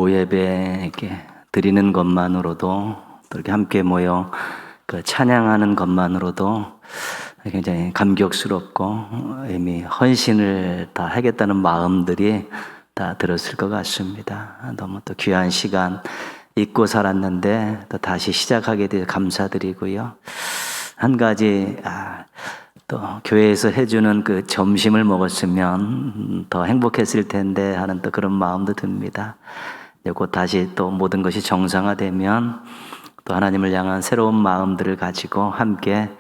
오예배 이렇게 드리는 것만으로도 또 이렇게 함께 모여 그 찬양하는 것만으로도 굉장히 감격스럽고 이미 헌신을 다 하겠다는 마음들이 다 들었을 것 같습니다. 너무 또 귀한 시간 잊고 살았는데 또 다시 시작하게 되어 감사드리고요. 한 가지 또 교회에서 해주는 그 점심을 먹었으면 더 행복했을 텐데 하는 또 그런 마음도 듭니다. 곧 다시 또 모든 것이 정상화되면 또 하나님을 향한 새로운 마음들을 가지고 함께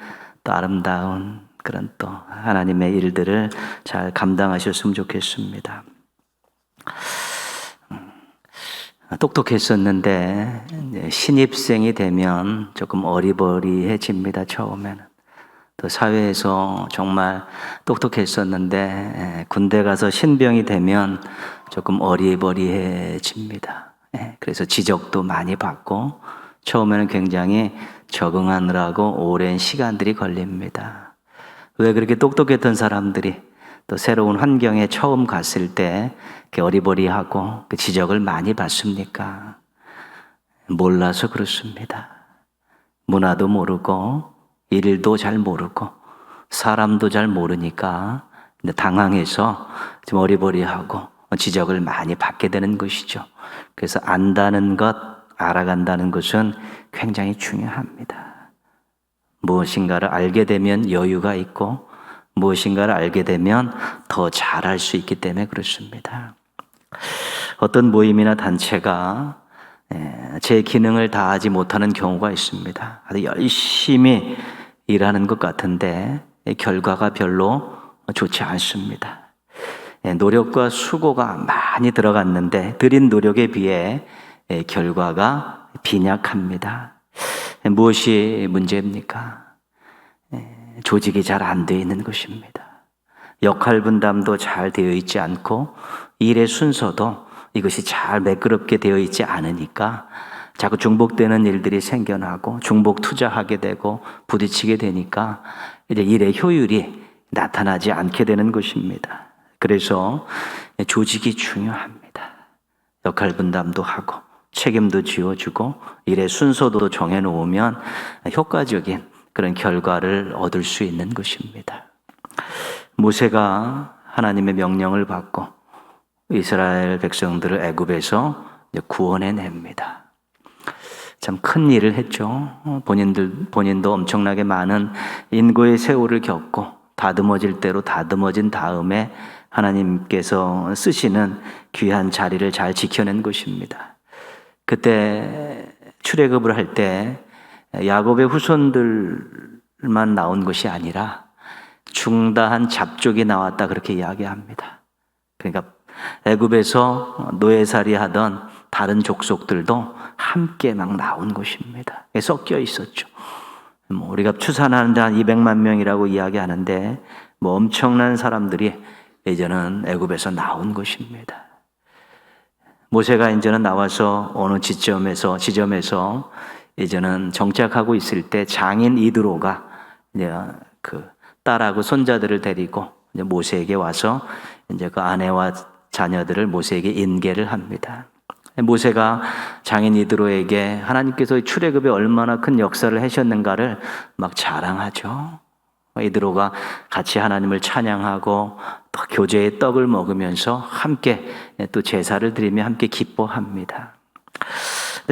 또 아름다운 그런 또 하나님의 일들을 잘 감당하셨으면 좋겠습니다. 똑똑했었는데 신입생이 되면 조금 어리버리해집니다. 처음에는. 또 사회에서 정말 똑똑했었는데 군대 가서 신병이 되면 조금 어리버리해집니다. 그래서 지적도 많이 받고 처음에는 굉장히 적응하느라고 오랜 시간들이 걸립니다. 왜 그렇게 똑똑했던 사람들이 또 새로운 환경에 처음 갔을 때 어리버리하고 그 지적을 많이 받습니까? 몰라서 그렇습니다. 문화도 모르고 일도 잘 모르고 사람도 잘 모르니까 당황해서 좀 어리버리하고 지적을 많이 받게 되는 것이죠. 그래서 안다는 것, 알아간다는 것은 굉장히 중요합니다. 무엇인가를 알게 되면 여유가 있고 무엇인가를 알게 되면 더 잘할 수 있기 때문에 그렇습니다. 어떤 모임이나 단체가 제 기능을 다하지 못하는 경우가 있습니다. 아주 열심히 일하는 것 같은데 결과가 별로 좋지 않습니다. 노력과 수고가 많이 들어갔는데 들인 노력에 비해 결과가 빈약합니다. 무엇이 문제입니까? 조직이 잘 안 되어 있는 것입니다. 역할 분담도 잘 되어 있지 않고 일의 순서도 이것이 잘 매끄럽게 되어 있지 않으니까 자꾸 중복되는 일들이 생겨나고 중복 투자하게 되고 부딪히게 되니까 이제 일의 효율이 나타나지 않게 되는 것입니다. 그래서 조직이 중요합니다. 역할 분담도 하고 책임도 지어주고 일의 순서도 정해놓으면 효과적인 그런 결과를 얻을 수 있는 것입니다. 모세가 하나님의 명령을 받고 이스라엘 백성들을 애굽에서 구원해냅니다. 참 큰 일을 했죠. 본인도 엄청나게 많은 인고의 세월을 겪고 다듬어질 대로 다듬어진 다음에 하나님께서 쓰시는 귀한 자리를 잘 지켜낸 것입니다. 그때 출애굽을 할 때 야곱의 후손들만 나온 것이 아니라 중다한 잡족이 나왔다 그렇게 이야기합니다. 그러니까 애굽에서 노예살이 하던 다른 족속들도 함께 막 나온 것입니다. 섞여 있었죠. 우리가 추산하는 한 200만 명이라고 이야기하는데 엄청난 사람들이 이제는 애굽에서 나온 것입니다. 모세가 이제는 나와서 어느 지점에서 이제는 정착하고 있을 때 장인 이드로가 이제 그 딸하고 손자들을 데리고 이제 모세에게 와서 이제 그 아내와 자녀들을 모세에게 인계를 합니다. 모세가 장인 이드로에게 하나님께서 출애굽에 얼마나 큰 역사를 하셨는가를 막 자랑하죠. 이드로가 같이 하나님을 찬양하고 또 교제의 떡을 먹으면서 함께 또 제사를 드리며 함께 기뻐합니다.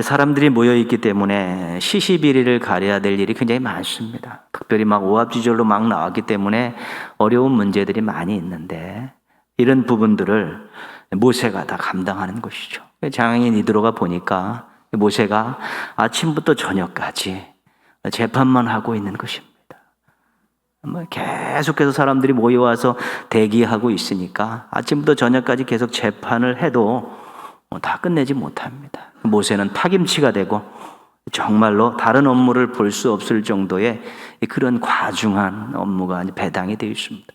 사람들이 모여있기 때문에 시시비리를 가려야 될 일이 굉장히 많습니다. 특별히 막 오합지졸로 막 나왔기 때문에 어려운 문제들이 많이 있는데 이런 부분들을 모세가 다 감당하는 것이죠. 장인 이드로가 보니까 모세가 아침부터 저녁까지 재판만 하고 있는 것입니다. 계속해서 사람들이 모여와서 대기하고 있으니까 아침부터 저녁까지 계속 재판을 해도 다 끝내지 못합니다. 모세는 파김치가 되고 정말로 다른 업무를 볼 수 없을 정도의 그런 과중한 업무가 배당이 되어 있습니다.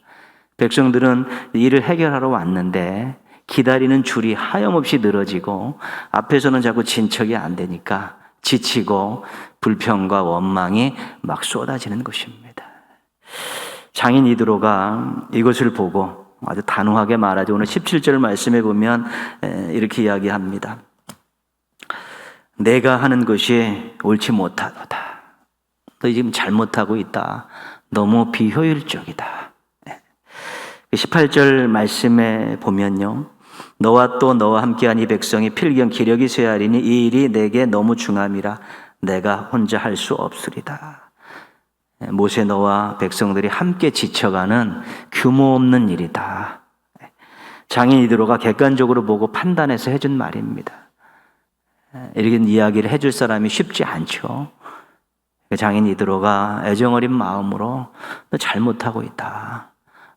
백성들은 일을 해결하러 왔는데 기다리는 줄이 하염없이 늘어지고 앞에서는 자꾸 진척이 안 되니까 지치고 불평과 원망이 막 쏟아지는 것입니다. 장인 이드로가 이것을 보고 아주 단호하게 말하죠. 오늘 17절 말씀에 보면 이렇게 이야기합니다. 내가 하는 것이 옳지 못하도다. 너 지금 잘못하고 있다. 너무 비효율적이다. 18절 말씀에 보면요, 너와 또 너와 함께한 이 백성이 필경 기력이 쇠하리니 이 일이 내게 너무 중함이라 내가 혼자 할 수 없으리다. 모세 너와 백성들이 함께 지쳐가는 규모 없는 일이다. 장인 이드로가 객관적으로 보고 판단해서 해준 말입니다. 이렇게 이야기를 해줄 사람이 쉽지 않죠. 장인 이드로가 애정어린 마음으로 너 잘못하고 있다.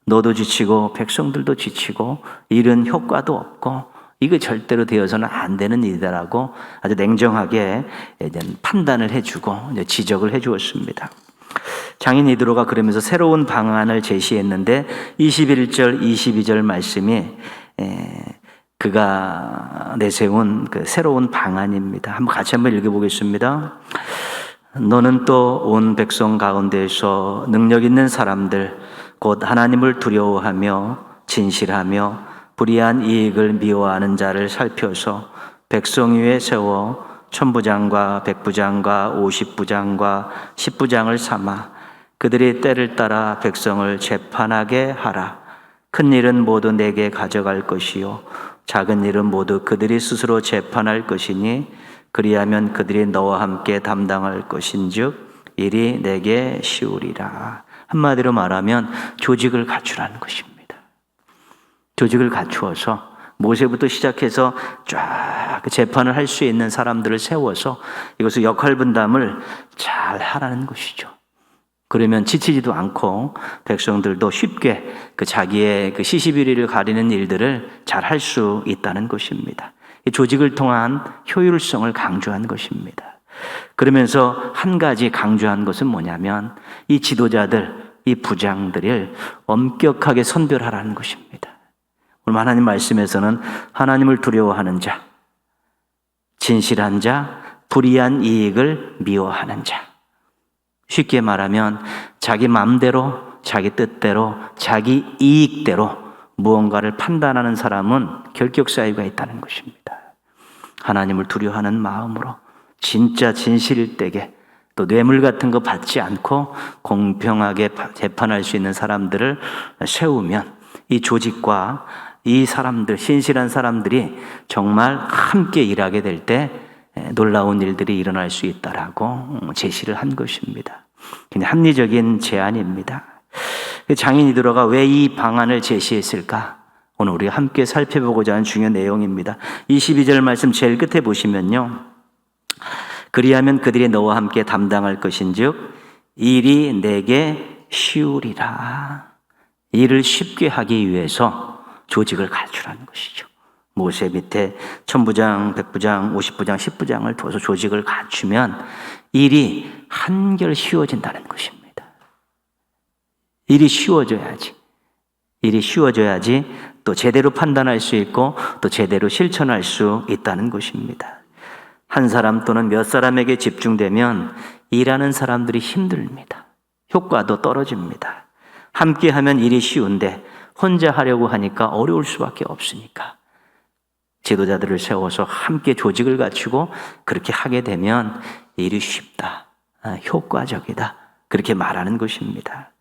너도 지치고 백성들도 지치고 일은 효과도 없고 이거 절대로 되어서는 안 되는 일이다라고 아주 냉정하게 판단을 해주고 지적을 해주었습니다. 장인 이드로가 그러면서 새로운 방안을 제시했는데 21절, 22절 말씀이 그가 내세운 그 새로운 방안입니다. 같이 한번 읽어보겠습니다. 너는 또 온 백성 가운데에서 능력 있는 사람들 곧 하나님을 두려워하며 진실하며 불의한 이익을 미워하는 자를 살펴서 백성 위에 세워 천부장과 백부장과 50부장과 10부장을 삼아 그들이 때를 따라 백성을 재판하게 하라. 큰 일은 모두 내게 가져갈 것이요 작은 일은 모두 그들이 스스로 재판할 것이니 그리하면 그들이 너와 함께 담당할 것인즉 일이 내게 쉬우리라. 한마디로 말하면 조직을 갖추라는 것입니다. 조직을 갖추어서 모세부터 시작해서 쫙 재판을 할 수 있는 사람들을 세워서 이것을 역할 분담을 잘 하라는 것이죠. 그러면 지치지도 않고 백성들도 쉽게 그 자기의 그 시시비리를 가리는 일들을 잘 할 수 있다는 것입니다. 이 조직을 통한 효율성을 강조한 것입니다. 그러면서 한 가지 강조한 것은 뭐냐면 이 지도자들, 이 부장들을 엄격하게 선별하라는 것입니다. 오늘 하나님 말씀에서는 하나님을 두려워하는 자, 진실한 자, 불의한 이익을 미워하는 자. 쉽게 말하면 자기 마음대로, 자기 뜻대로, 자기 이익대로 무언가를 판단하는 사람은 결격 사유가 있다는 것입니다. 하나님을 두려워하는 마음으로 진짜 진실되게 또 뇌물 같은 거 받지 않고 공평하게 재판할 수 있는 사람들을 세우면 이 조직과 이 사람들, 신실한 사람들이 정말 함께 일하게 될 때 놀라운 일들이 일어날 수 있다라고 제시를 한 것입니다. 그냥 합리적인 제안입니다. 장인 이드로가 왜 이 방안을 제시했을까? 오늘 우리가 함께 살펴보고자 하는 중요한 내용입니다. 22절 말씀 제일 끝에 보시면요, 그리하면 그들이 너와 함께 담당할 것인즉 일이 내게 쉬우리라. 일을 쉽게 하기 위해서 조직을 갖추라는 것이죠. 모세 밑에 천부장, 백부장, 50부장, 10부장을 둬서 조직을 갖추면 일이 한결 쉬워진다는 것입니다. 일이 쉬워져야지. 일이 쉬워져야지 또 제대로 판단할 수 있고 또 제대로 실천할 수 있다는 것입니다. 한 사람 또는 몇 사람에게 집중되면 일하는 사람들이 힘듭니다. 효과도 떨어집니다. 함께 하면 일이 쉬운데 혼자 하려고 하니까 어려울 수밖에 없으니까 지도자들을 세워서 함께 조직을 갖추고 그렇게 하게 되면 일이 쉽다, 효과적이다, 그렇게 말하는 것입니다.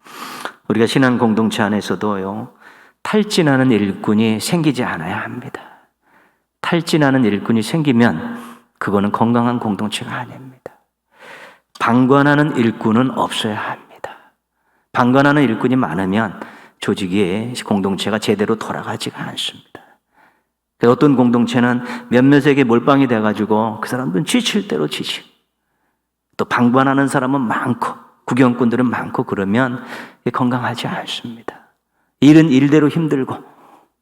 우리가 신앙 공동체 안에서도요, 탈진하는 일꾼이 생기지 않아야 합니다. 탈진하는 일꾼이 생기면 그거는 건강한 공동체가 아닙니다. 방관하는 일꾼은 없어야 합니다. 방관하는 일꾼이 많으면 조직이, 공동체가 제대로 돌아가지가 않습니다. 어떤 공동체는 몇몇에게 몰빵이 돼가지고 그 사람들은 지칠 대로 지치고 또 방관하는 사람은 많고 구경꾼들은 많고 그러면 건강하지 않습니다. 일은 일대로 힘들고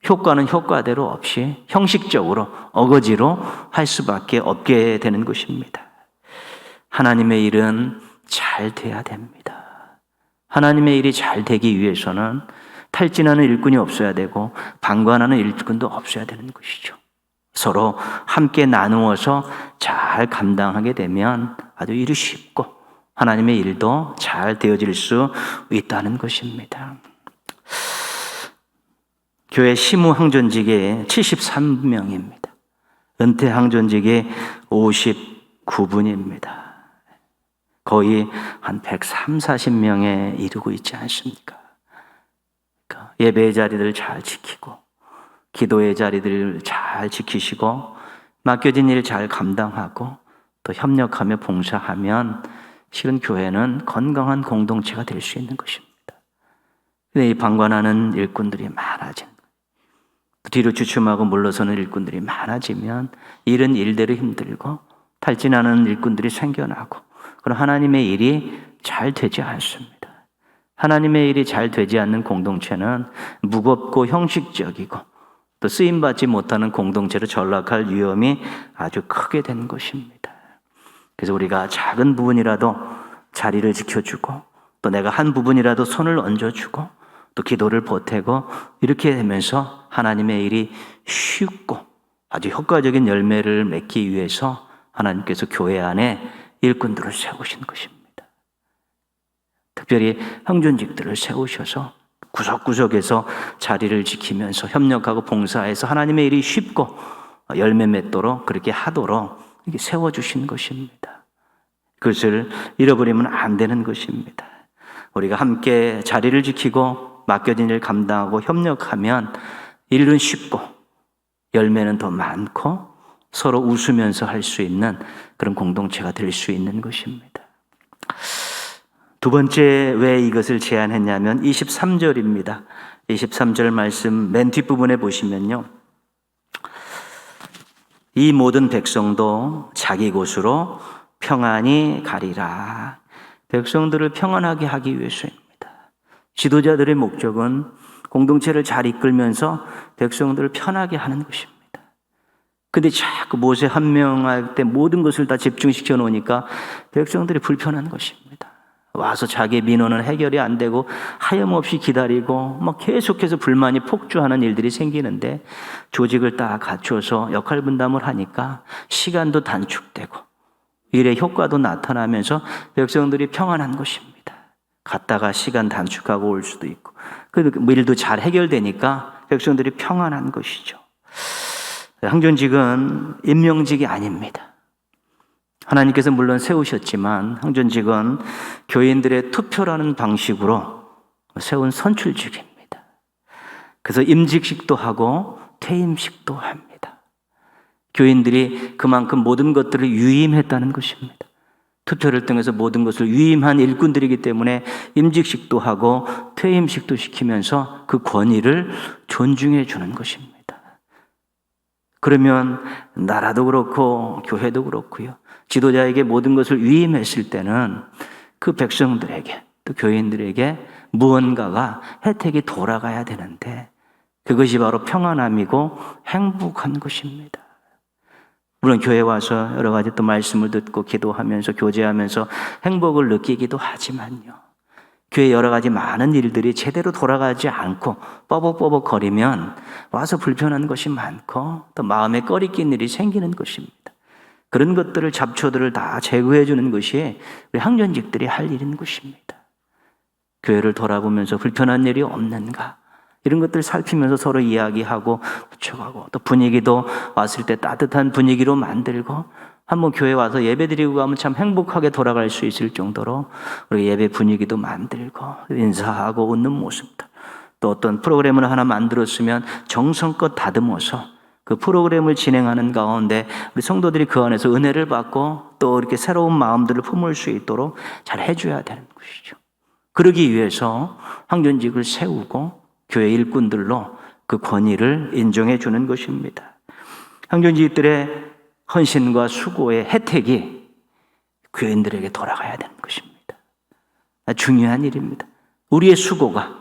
효과는 효과대로 없이 형식적으로 어거지로 할 수밖에 없게 되는 것입니다. 하나님의 일은 잘 돼야 됩니다. 하나님의 일이 잘 되기 위해서는 탈진하는 일꾼이 없어야 되고 방관하는 일꾼도 없어야 되는 것이죠. 서로 함께 나누어서 잘 감당하게 되면 아주 일이 쉽고 하나님의 일도 잘 되어질 수 있다는 것입니다. 교회 시무 항전직에 73명입니다. 은퇴 항전직에 9분입니다. 거의 한 130-40명에 이르고 있지 않습니까? 예배의 자리들을 잘 지키고 기도의 자리들을 잘 지키시고 맡겨진 일 잘 감당하고 또 협력하며 봉사하면 실은 교회는 건강한 공동체가 될 수 있는 것입니다. 근데 이 방관하는 일꾼들이 많아진, 뒤로 주춤하고 물러서는 일꾼들이 많아지면 일은 일대로 힘들고 탈진하는 일꾼들이 생겨나고 그럼 하나님의 일이 잘 되지 않습니다. 하나님의 일이 잘 되지 않는 공동체는 무겁고 형식적이고 또 쓰임받지 못하는 공동체로 전락할 위험이 아주 크게 되는 것입니다. 그래서 우리가 작은 부분이라도 자리를 지켜주고 또 내가 한 부분이라도 손을 얹어주고 또 기도를 보태고 이렇게 되면서 하나님의 일이 쉽고 아주 효과적인 열매를 맺기 위해서 하나님께서 교회 안에 일꾼들을 세우신 것입니다. 특별히 형존직들을 세우셔서 구석구석에서 자리를 지키면서 협력하고 봉사해서 하나님의 일이 쉽고 열매 맺도록 그렇게 하도록 이렇게 세워주신 것입니다. 그것을 잃어버리면 안 되는 것입니다. 우리가 함께 자리를 지키고 맡겨진 일 감당하고 협력하면 일은 쉽고 열매는 더 많고 서로 웃으면서 할 수 있는 그런 공동체가 될 수 있는 것입니다. 두 번째 왜 이것을 제안했냐면 23절입니다. 23절 말씀 맨 뒷부분에 보시면요. 이 모든 백성도 자기 곳으로 평안히 가리라. 백성들을 평안하게 하기 위해서입니다. 지도자들의 목적은 공동체를 잘 이끌면서 백성들을 편하게 하는 것입니다. 근데 자꾸 모세 한 명 할 때 모든 것을 다 집중시켜 놓으니까 백성들이 불편한 것입니다. 와서 자기의 민원은 해결이 안 되고 하염없이 기다리고 막 계속해서 불만이 폭주하는 일들이 생기는데 조직을 딱 갖춰서 역할 분담을 하니까 시간도 단축되고 일의 효과도 나타나면서 백성들이 평안한 것입니다. 갔다가 시간 단축하고 올 수도 있고 그 일도 잘 해결되니까 백성들이 평안한 것이죠. 항존직은 임명직이 아닙니다. 하나님께서 물론 세우셨지만 항존직은 교인들의 투표라는 방식으로 세운 선출직입니다. 그래서 임직식도 하고 퇴임식도 합니다. 교인들이 그만큼 모든 것들을 유임했다는 것입니다. 투표를 통해서 모든 것을 유임한 일꾼들이기 때문에 임직식도 하고 퇴임식도 시키면서 그 권위를 존중해 주는 것입니다. 그러면 나라도 그렇고 교회도 그렇고요. 지도자에게 모든 것을 위임했을 때는 그 백성들에게 또 교인들에게 무언가가 혜택이 돌아가야 되는데 그것이 바로 평안함이고 행복한 것입니다. 물론 교회 와서 여러 가지 또 말씀을 듣고 기도하면서 교제하면서 행복을 느끼기도 하지만요. 교회 여러 가지 많은 일들이 제대로 돌아가지 않고 뻐벅뻐벅거리면 와서 불편한 것이 많고 또 마음에 꺼리낀 일이 생기는 것입니다. 그런 것들을 잡초들을 다 제거해 주는 것이 우리 항존직들이 할 일인 것입니다. 교회를 돌아보면서 불편한 일이 없는가 이런 것들 살피면서 서로 이야기하고 붙여가고 또 분위기도 왔을 때 따뜻한 분위기로 만들고 한번 교회 와서 예배 드리고 가면 참 행복하게 돌아갈 수 있을 정도로 우리 예배 분위기도 만들고 인사하고 웃는 모습들 또 어떤 프로그램을 하나 만들었으면 정성껏 다듬어서 그 프로그램을 진행하는 가운데 우리 성도들이 그 안에서 은혜를 받고 또 이렇게 새로운 마음들을 품을 수 있도록 잘 해줘야 되는 것이죠. 그러기 위해서 항존직을 세우고 교회 일꾼들로 그 권위를 인정해 주는 것입니다. 항존직들의 헌신과 수고의 혜택이 교인들에게 돌아가야 되는 것입니다. 중요한 일입니다. 우리의 수고가,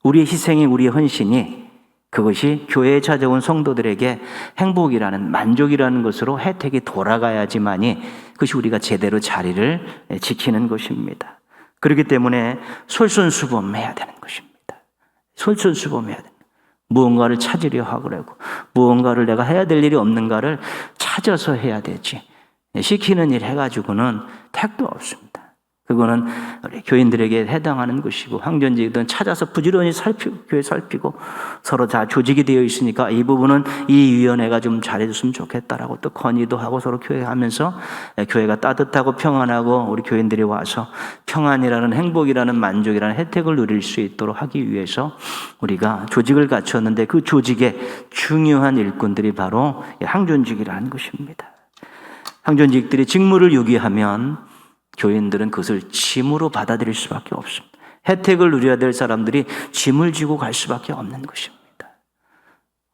우리의 희생이, 우리의 헌신이 그것이 교회에 찾아온 성도들에게 행복이라는, 만족이라는 것으로 혜택이 돌아가야지만이 그것이 우리가 제대로 자리를 지키는 것입니다. 그렇기 때문에 솔선수범해야 되는 것입니다. 솔선수범해야 됩니다. 무언가를 찾으려 하고 그러고 무언가를 내가 해야 될 일이 없는가를 찾아서 해야 되지 시키는 일 해가지고는 택도 없습니다. 그거는 우리 교인들에게 해당하는 것이고, 황전직이든 찾아서 부지런히 교회 살피고 서로 다 조직이 되어 있으니까 이 부분은 이 위원회가 좀 잘해줬으면 좋겠다라고 또 건의도 하고 서로 교회하면서 교회가 따뜻하고 평안하고 우리 교인들이 와서 평안이라는 행복이라는 만족이라는 혜택을 누릴 수 있도록 하기 위해서 우리가 조직을 갖췄는데, 그 조직의 중요한 일꾼들이 바로 항존직이라는 것입니다. 항존직들이 직무를 유기하면 교인들은 그것을 짐으로 받아들일 수밖에 없습니다. 혜택을 누려야 될 사람들이 짐을 지고 갈 수밖에 없는 것입니다.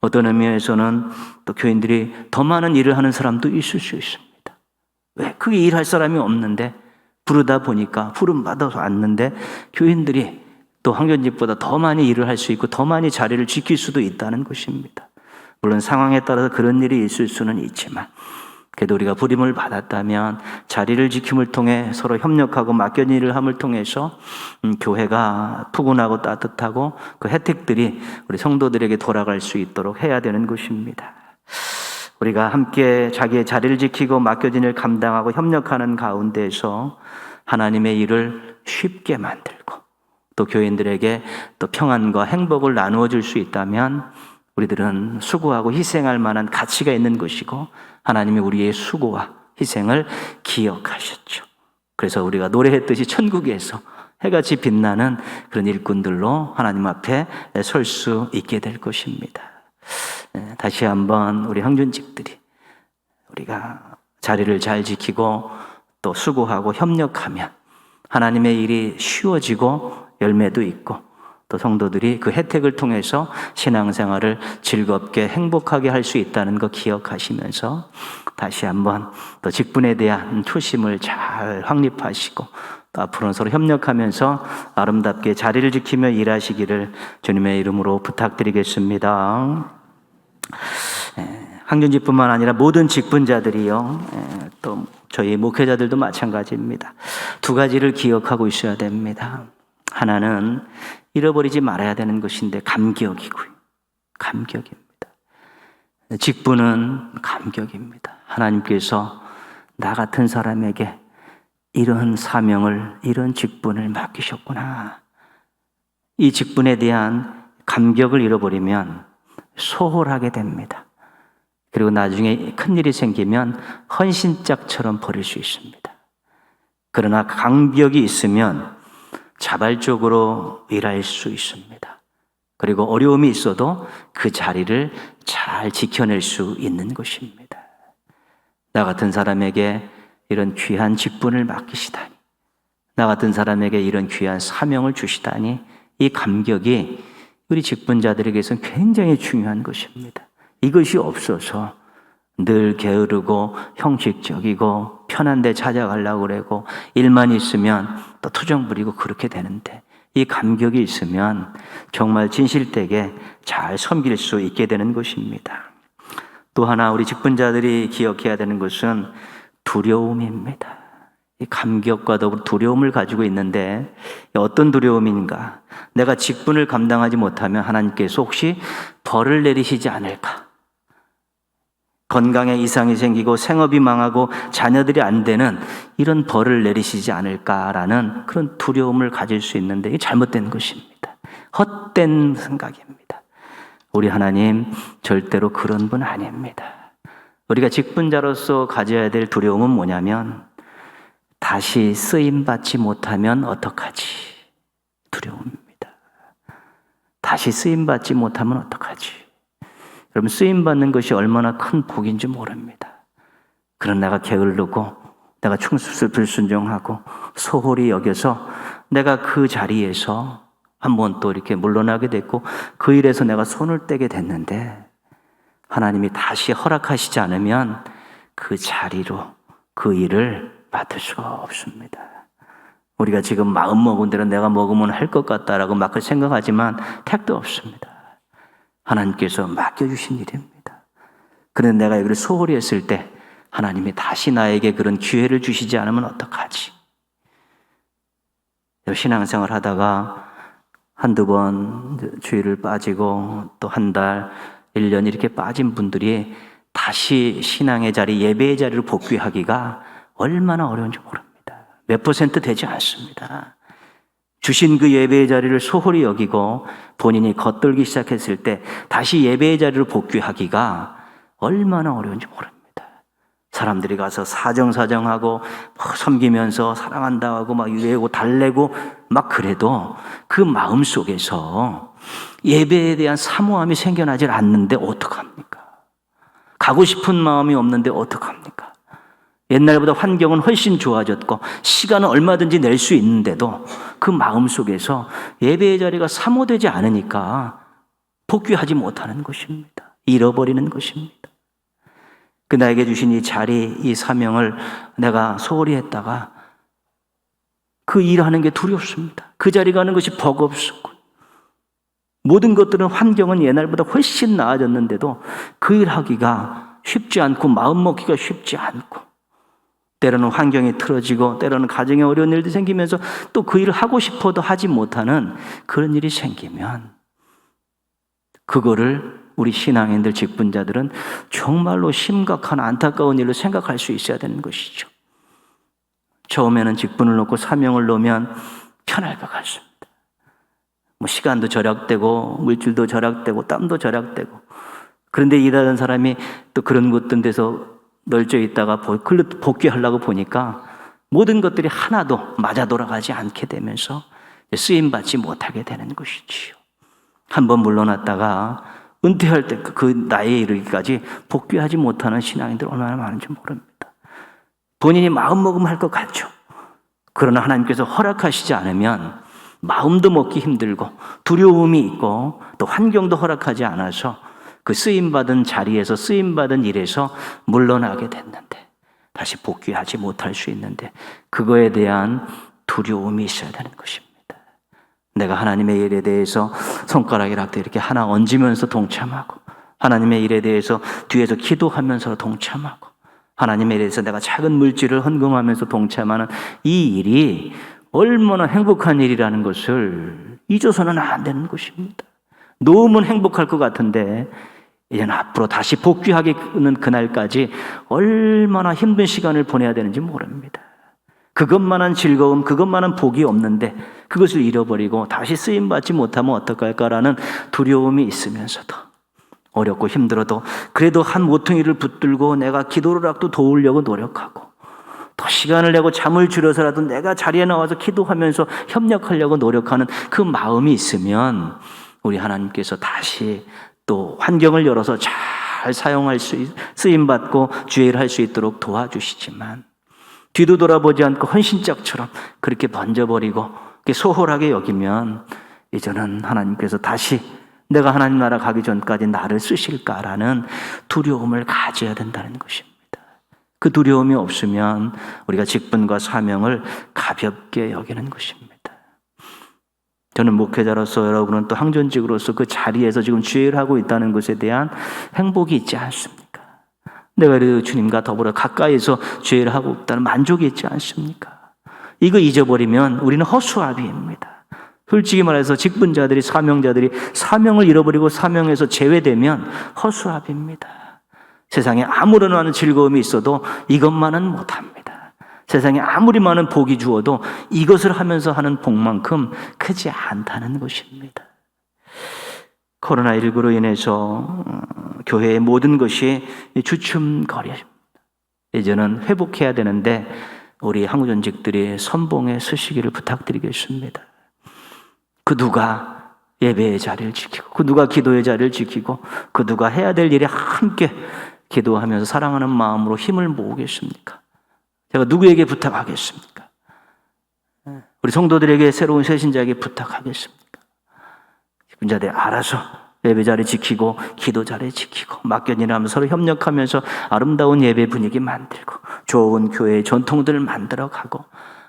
어떤 의미에서는 또 교인들이 더 많은 일을 하는 사람도 있을 수 있습니다. 왜? 그게 일할 사람이 없는데, 부르다 보니까 부름받아서 왔는데 교인들이 또 항존직보다 더 많이 일을 할 수 있고 더 많이 자리를 지킬 수도 있다는 것입니다. 물론 상황에 따라서 그런 일이 있을 수는 있지만, 그래도 우리가 부름을 받았다면 자리를 지킴을 통해 서로 협력하고 맡겨진 일을 함을 통해서 교회가 푸근하고 따뜻하고 그 혜택들이 우리 성도들에게 돌아갈 수 있도록 해야 되는 것입니다. 우리가 함께 자기의 자리를 지키고 맡겨진 일을 감당하고 협력하는 가운데에서 하나님의 일을 쉽게 만들고 또 교인들에게 또 평안과 행복을 나누어 줄 수 있다면 우리들은 수고하고 희생할 만한 가치가 있는 것이고, 하나님이 우리의 수고와 희생을 기억하셨죠. 그래서 우리가 노래했듯이 천국에서 해같이 빛나는 그런 일꾼들로 하나님 앞에 설 수 있게 될 것입니다. 다시 한번 우리 항존직들이 우리가 자리를 잘 지키고 또 수고하고 협력하면 하나님의 일이 쉬워지고 열매도 있고, 또 성도들이 그 혜택을 통해서 신앙생활을 즐겁게 행복하게 할 수 있다는 거 기억하시면서 다시 한번 또 직분에 대한 초심을 잘 확립하시고 또 앞으로는 서로 협력하면서 아름답게 자리를 지키며 일하시기를 주님의 이름으로 부탁드리겠습니다. 항존직뿐만 아니라 모든 직분자들이요, 또 저희 목회자들도 마찬가지입니다. 두 가지를 기억하고 있어야 됩니다. 하나는 잃어버리지 말아야 되는 것인데 감격이고요. 감격입니다. 직분은 감격입니다. 하나님께서 나 같은 사람에게 이런 사명을, 이런 직분을 맡기셨구나. 이 직분에 대한 감격을 잃어버리면 소홀하게 됩니다. 그리고 나중에 큰일이 생기면 헌신짝처럼 버릴 수 있습니다. 그러나 감격이 있으면 자발적으로 일할 수 있습니다. 그리고 어려움이 있어도 그 자리를 잘 지켜낼 수 있는 것입니다. 나 같은 사람에게 이런 귀한 직분을 맡기시다니, 나 같은 사람에게 이런 귀한 사명을 주시다니, 이 감격이 우리 직분자들에게서는 굉장히 중요한 것입니다. 이것이 없어서 늘 게으르고 형식적이고 편한 데 찾아가려고 그러고 일만 있으면 또 투정 부리고 그렇게 되는데, 이 감격이 있으면 정말 진실되게 잘 섬길 수 있게 되는 것입니다. 또 하나 우리 직분자들이 기억해야 되는 것은 두려움입니다. 이 감격과 더불어 두려움을 가지고 있는데, 어떤 두려움인가? 내가 직분을 감당하지 못하면 하나님께서 혹시 벌을 내리시지 않을까? 건강에 이상이 생기고 생업이 망하고 자녀들이 안 되는 이런 벌을 내리시지 않을까라는 그런 두려움을 가질 수 있는데, 이게 잘못된 것입니다. 헛된 생각입니다. 우리 하나님 절대로 그런 분 아닙니다. 우리가 직분자로서 가져야 될 두려움은 뭐냐면, 다시 쓰임받지 못하면 어떡하지? 두려움입니다. 다시 쓰임받지 못하면 어떡하지? 여러분, 쓰임받는 것이 얼마나 큰 복인지 모릅니다. 그런 내가 게으르고 내가 불순종하고 소홀히 여겨서 내가 그 자리에서 한번 또 이렇게 물러나게 됐고 그 일에서 내가 손을 떼게 됐는데, 하나님이 다시 허락하시지 않으면 그 자리로 그 일을 맡을 수가 없습니다. 우리가 지금 마음 먹은 대로 내가 먹으면 할 것 같다라고 막 생각하지만 택도 없습니다. 하나님께서 맡겨주신 일입니다. 그런데 내가 여기를 소홀히 했을 때 하나님이 다시 나에게 그런 기회를 주시지 않으면 어떡하지? 신앙생활 하다가 한두 번 주일을 빠지고 또 한 달, 1년 이렇게 빠진 분들이 다시 신앙의 자리, 예배의 자리를 복귀하기가 얼마나 어려운지 모릅니다. 몇 퍼센트 되지 않습니다. 주신 그 예배의 자리를 소홀히 여기고 본인이 겉돌기 시작했을 때 다시 예배의 자리로 복귀하기가 얼마나 어려운지 모릅니다. 사람들이 가서 사정사정하고 섬기면서 사랑한다 하고 막 이래고 달래고 막 그래도 그 마음 속에서 예배에 대한 사모함이 생겨나질 않는데 어떡합니까? 가고 싶은 마음이 없는데 어떡합니까? 옛날보다 환경은 훨씬 좋아졌고 시간은 얼마든지 낼 수 있는데도 그 마음 속에서 예배의 자리가 사모되지 않으니까 복귀하지 못하는 것입니다. 잃어버리는 것입니다. 그 나에게 주신 이 자리, 이 사명을 내가 소홀히 했다가 그 일하는 게 두렵습니다. 그 자리 가는 것이 버겁고 모든 것들은 환경은 옛날보다 훨씬 나아졌는데도 그 일하기가 쉽지 않고 마음 먹기가 쉽지 않고 때로는 환경이 틀어지고 때로는 가정에 어려운 일도 생기면서 또 그 일을 하고 싶어도 하지 못하는 그런 일이 생기면 그거를 우리 신앙인들 직분자들은 정말로 심각한 안타까운 일로 생각할 수 있어야 되는 것이죠. 처음에는 직분을 놓고 사명을 놓으면 편할 것 같습니다. 시간도 절약되고 물질도 절약되고 땀도 절약되고 그런데 일하는 사람이 또 그런 곳들 데서 널져 있다가 복귀하려고 보니까 모든 것들이 하나도 맞아 돌아가지 않게 되면서 쓰임받지 못하게 되는 것이지요. 한번 물러났다가 은퇴할 때 그 나이에 이르기까지 복귀하지 못하는 신앙인들 얼마나 많은지 모릅니다. 본인이 마음먹으면 할 것 같죠. 그러나 하나님께서 허락하시지 않으면 마음도 먹기 힘들고 두려움이 있고 또 환경도 허락하지 않아서 그 쓰임받은 자리에서 쓰임받은 일에서 물러나게 됐는데 다시 복귀하지 못할 수 있는데 그거에 대한 두려움이 있어야 되는 것입니다. 내가 하나님의 일에 대해서 손가락이라도 이렇게 하나 얹으면서 동참하고 하나님의 일에 대해서 뒤에서 기도하면서 동참하고 하나님의 일에 대해서 내가 작은 물질을 헌금하면서 동참하는 이 일이 얼마나 행복한 일이라는 것을 잊어서는 안 되는 것입니다. 너무 행복할 것 같은데 이제는 앞으로 다시 복귀하는 그날까지 얼마나 힘든 시간을 보내야 되는지 모릅니다. 그것만한 즐거움, 그것만한 복이 없는데 그것을 잃어버리고 다시 쓰임받지 못하면 어떡할까라는 두려움이 있으면서도 어렵고 힘들어도 그래도 한 모퉁이를 붙들고 내가 기도로라도 도우려고 노력하고 더 시간을 내고 잠을 줄여서라도 내가 자리에 나와서 기도하면서 협력하려고 노력하는 그 마음이 있으면 우리 하나님께서 다시 또 환경을 열어서 잘 사용할 수, 쓰임받고 주의 일을 할 수 있도록 도와주시지만 뒤도 돌아보지 않고 헌신짝처럼 그렇게 번져버리고 소홀하게 여기면 이제는 하나님께서 다시 내가 하나님 나라 가기 전까지 나를 쓰실까라는 두려움을 가져야 된다는 것입니다. 그 두려움이 없으면 우리가 직분과 사명을 가볍게 여기는 것입니다. 저는 목회자로서 여러분은 또 항전직으로서 그 자리에서 지금 주의를 하고 있다는 것에 대한 행복이 있지 않습니까? 내가 그래도 주님과 더불어 가까이서 주의를 하고 있다는 만족이 있지 않습니까? 이거 잊어버리면 우리는 허수아비입니다. 솔직히 말해서 직분자들이 사명자들이 사명을 잃어버리고 사명에서 제외되면 허수아비입니다. 세상에 아무런 많은 즐거움이 있어도 이것만은 못합니다. 세상에 아무리 많은 복이 주어도 이것을 하면서 하는 복만큼 크지 않다는 것입니다. 코로나19로 인해서 교회의 모든 것이 주춤거립니다. 이제는 회복해야 되는데 우리 항전직들이 선봉에 서시기를 부탁드리겠습니다. 그 누가 예배의 자리를 지키고 그 누가 기도의 자리를 지키고 그 누가 해야 될 일에 함께 기도하면서 사랑하는 마음으로 힘을 모으겠습니까? 제가 누구에게 부탁하겠습니까? 우리 성도들에게 새로운 새신자에게 부탁하겠습니까? 직분자들이 알아서 예배 자리 지키고 기도 자리 지키고 맡겨지나면서 서로 협력하면서 아름다운 예배 분위기 만들고 좋은 교회의 전통들을 만들어가고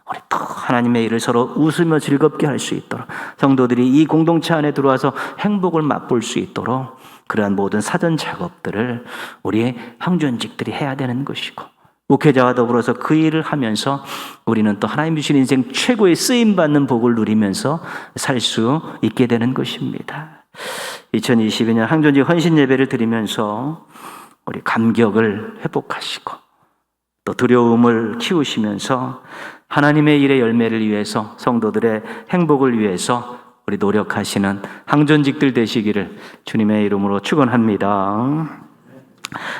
우리 또 하나님의 일을 서로 웃으며 즐겁게 할 수 있도록 성도들이 이 공동체 안에 들어와서 행복을 맛볼 수 있도록 그러한 모든 사전 작업들을 우리 항전직들이 해야 되는 것이고 목회자와 더불어서 그 일을 하면서 우리는 또 하나님 주신 인생 최고의 쓰임받는 복을 누리면서 살 수 있게 되는 것입니다. 2022년 항전직 헌신 예배를 드리면서 우리 감격을 회복하시고 또 두려움을 키우시면서 하나님의 일의 열매를 위해서, 성도들의 행복을 위해서 우리 노력하시는 항전직들 되시기를 주님의 이름으로 축원합니다.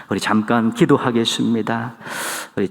우리 잠깐 기도하겠습니다. 우리